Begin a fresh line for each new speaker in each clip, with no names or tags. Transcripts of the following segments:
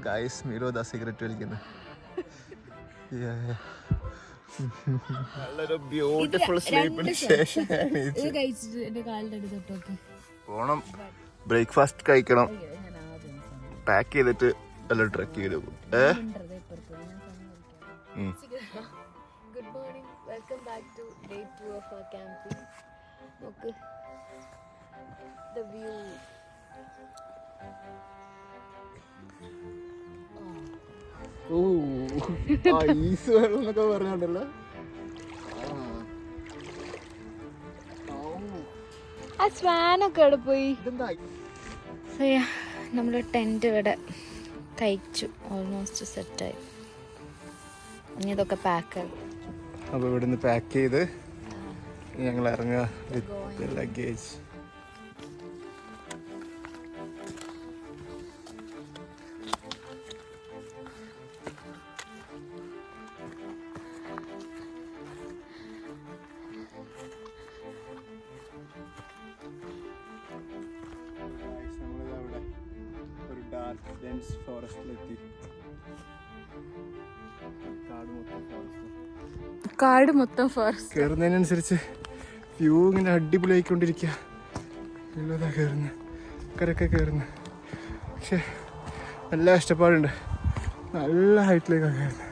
Guys മീരോ cigarette വലിക്കുന്നു. നല്ലൊരു beautiful സ്ലീപ്പിന് ശേഷം പോണം. ബ്രേക്ക്ഫാസ്റ്റ് കഴിക്കണം. പാക്ക് ചെയ്തിട്ട് എല്ലാം ട്രക്ക് ചെയ്ത് പോകും.
Good morning, welcome back to day 2 of our camping. Okay, the view.
Is വെള്ളം എന്നൊക്കെ പറഞ്ഞോണ്ടല്ലോ.
ആ സ്വാനൊക്കെ അവിടെ പോയി. നമ്മൾ ടെന്റ് ഇവിടെ തയ്ച്ചു, ഓൾമോസ്റ്റ് സെറ്റായി. ഇനി ഇതൊക്കെ പാക്കായി.
അപ്പോൾ ഇവിടുന്ന് പാക്ക് ചെയ്ത് ഞങ്ങൾ ഇറങ്ങുക വിത്ത് ലഗേജ്. നമ്മളിതവിടെ ഒരു ഡാർക്ക് ഡെൻസ് ഫോറസ്റ്റിലെത്തി.
കാട് മൊത്തം ഫോറസ്റ്റ്.
കയറുന്നതിനനുസരിച്ച് വ്യൂ ഇങ്ങനെ അടിപൊളിയായിക്കൊണ്ടിരിക്കുക. എല്ലാം കയറുന്നു, കരക്കെ കയറുന്നു. പക്ഷെ നല്ല കഷ്ടപ്പാടുണ്ട്, നല്ല ഹൈറ്റിലേക്കാണ് കയറുന്നത്.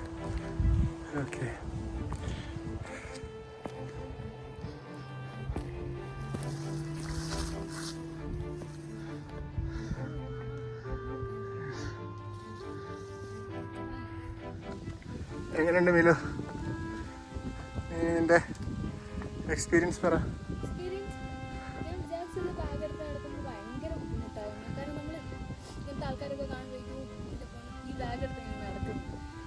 ഓക്കെ, എങ്ങനെയുണ്ട് മീലു? നിന്റെ എക്സ്പീരിയൻസ് പറ.
ആൾക്കാരൊക്കെ കാണുമ്പോഴേക്കും ഈ ബാഗ് എടുത്ത് നടക്കും.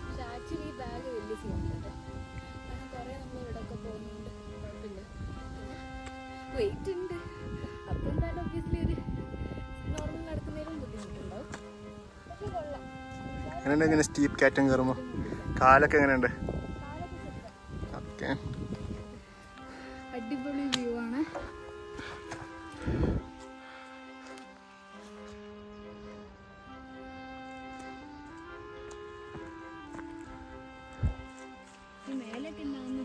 പക്ഷെ ആക്ച്വലി ഈ ബാഗ് വലിയ സീനുണ്ട്. കാരണം കുറേ നമ്മൾ ഇവിടെയൊക്കെ പോകുന്നുണ്ട്, കുഴപ്പമില്ല. വെയിറ്റ് ഉണ്ട്, അപ്പം എന്തായാലും ഒബ്വിയസ്ലി ഒരു നോർമൽ നടക്കുന്നതിലും ബുദ്ധിമുട്ടുണ്ടാവും. പക്ഷെ കൊള്ളാം.
എങ്ങനെയുണ്ട് ഇങ്ങനെ സ്റ്റീപ്പ് കയറ്റം കയറുമ്പോൾ? കാലൊക്കെ എങ്ങനെയുണ്ട്? ഓക്കെ,
അടിപൊളി വ്യൂ ആണ്. മേലൊക്കെ ഉണ്ടാകുന്ന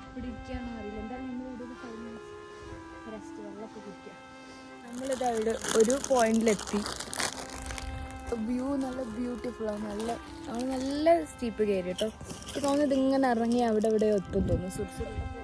ഇവിടെ ഇരിക്കുകയാണോ അറിയില്ല. എന്തായാലും നമ്മൾ ഇവിടെ ഒരു റെസ്റ്റ് വെള്ളമൊക്കെ കുടിക്കുക. നമ്മളിത് അവിടെ ഒരു പോയിന്റിലെത്തി. വ്യൂ നല്ല ബ്യൂട്ടിഫുള്ളാണ്. നമ്മൾ നല്ല സ്റ്റീപ്പ് കയറി കേട്ടോ. എനിക്ക് തോന്നുന്നത് ഇങ്ങനെ ഇറങ്ങി അവിടെ ഇവിടെ എത്തും തോന്നുന്നു. സുഖം